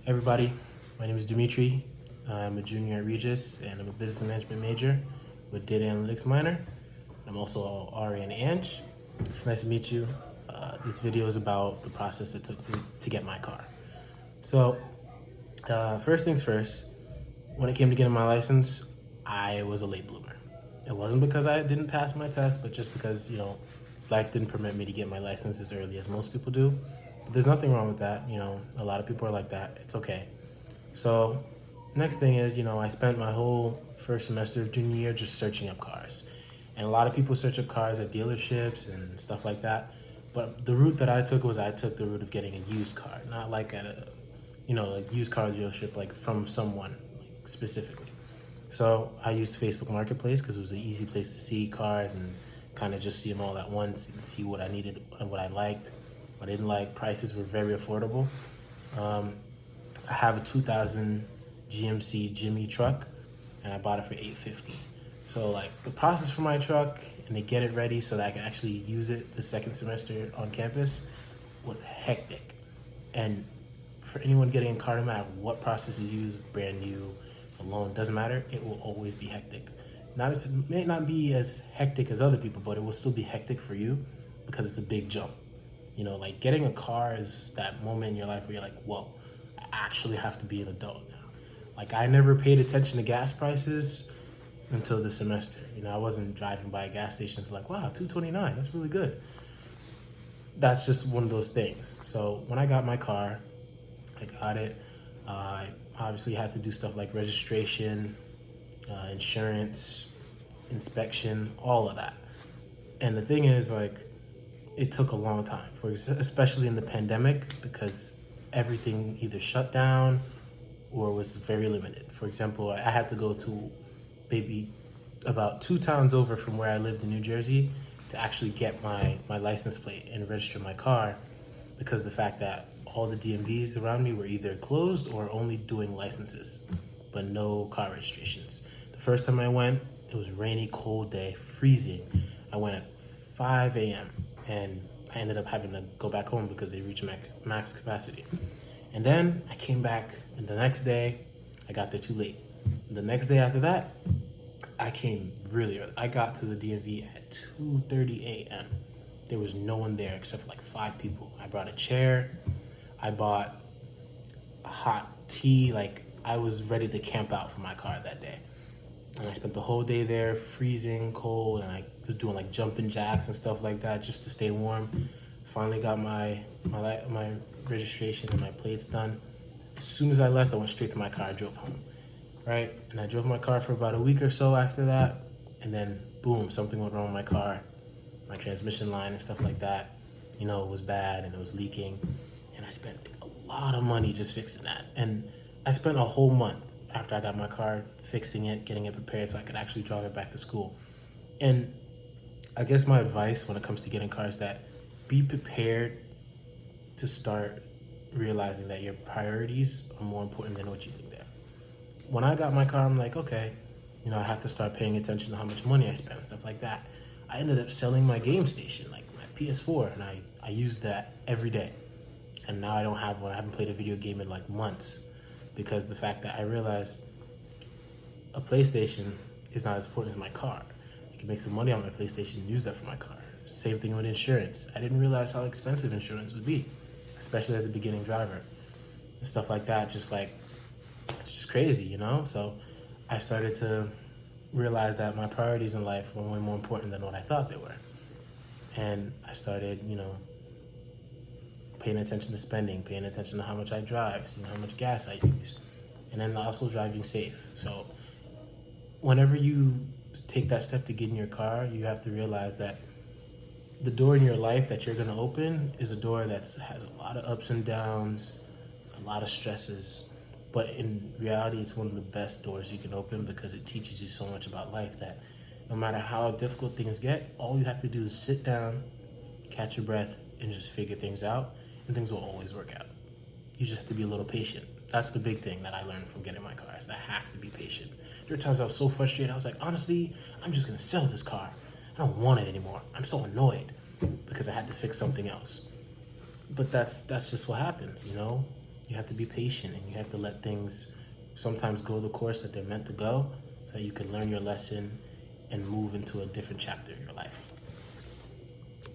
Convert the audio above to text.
Everybody, my name is Dimitri. I'm a junior at Regis and I'm a business management major with data analytics minor. I'm also Ari and Ange. It's nice to meet you. This video is about the process it took to get my car. So, first things first, when it came to getting my license, I was a late bloomer. It wasn't because I didn't pass my test, but just because, life didn't permit me to get my license as early as most people do. But there's nothing wrong with that. A lot of people are like that. It's okay. So next thing is, I spent my whole first semester of junior year just searching up cars. And a lot of people search up cars at dealerships and stuff like that. But the route that I took was I took the route of getting a used car, not like at a, like used car dealership, like from someone like specifically. So I used Facebook Marketplace because it was an easy place to see cars and kind of just see them all at once and see what I needed and what I liked. What I didn't like. Prices were very affordable. I have a 2000 GMC Jimmy truck and I bought it for $850. So like the process for my truck and to get it ready so that I can actually use it the second semester on campus was hectic. And for anyone getting a car, no matter what process you use, brand new, a loan, doesn't matter, it will always be hectic. It may not be as hectic as other people, but it will still be hectic for you because it's a big jump. Like getting a car is that moment in your life where you're like, whoa, I actually have to be an adult now. Like I never paid attention to gas prices until this semester. I wasn't driving by gas stations like, wow, $2.29, that's really good. That's just one of those things. So when I got my car, I got it. I obviously had to do stuff like registration, insurance, inspection, all of that. And the thing is, like, it took a long time, especially in the pandemic, because everything either shut down or was very limited. For example, I had to go to maybe about 2 towns over from where I lived in New Jersey to actually get my license plate and register my car, because of the fact that all the DMVs around me were either closed or only doing licenses, but no car registrations. The first time I went, it was rainy, cold day, freezing. I went at 5 a.m. and I ended up having to go back home because they reached max capacity. And then I came back, and the next day, I got there too late. The next day after that, I came really early. I got to the DMV at 2:30 a.m. There was no one there except for like 5 people. I brought a chair. I bought a hot tea. Like I was ready to camp out for my car that day. And I spent the whole day there, freezing cold, and I was doing like jumping jacks and stuff like that just to stay warm. Finally got my registration and my plates done. As soon as I left, I went straight to my car. I drove home, right? And I drove my car for about a week or so after that, and then boom, something went wrong with my car. My transmission line and stuff like that, it was bad and it was leaking. And I spent a lot of money just fixing that. And I spent a whole month after I got my car fixing it, getting it prepared so I could actually drive it back to school. And I guess my advice when it comes to getting cars is that be prepared to start realizing that your priorities are more important than what you think they are. When I got my car, I'm like, okay, I have to start paying attention to how much money I spend, stuff like that. I ended up selling my game station, like my PS4, and I used that every day. And now I don't have one. I haven't played a video game in like months, because the fact that I realized a PlayStation is not as important as my car. I can make some money on my PlayStation and use that for my car. Same thing with insurance. I didn't realize how expensive insurance would be, especially as a beginning driver. And stuff like that, just like, it's just crazy, So I started to realize that my priorities in life were way more important than what I thought they were. And I started, paying attention to spending, paying attention to how much I drive, seeing how much gas I use, and then also driving safe. So whenever you take that step to get in your car, you have to realize that the door in your life that you're gonna open is a door that has a lot of ups and downs, a lot of stresses, but in reality, it's one of the best doors you can open because it teaches you so much about life that no matter how difficult things get, all you have to do is sit down, catch your breath, and just figure things out, and things will always work out. You just have to be a little patient. That's the big thing that I learned from getting my car, is that I have to be patient. There were times I was so frustrated, I was like, honestly, I'm just gonna sell this car. I don't want it anymore. I'm so annoyed because I had to fix something else. But that's just what happens, you have to be patient and you have to let things sometimes go the course that they're meant to go so that you can learn your lesson and move into a different chapter of your life.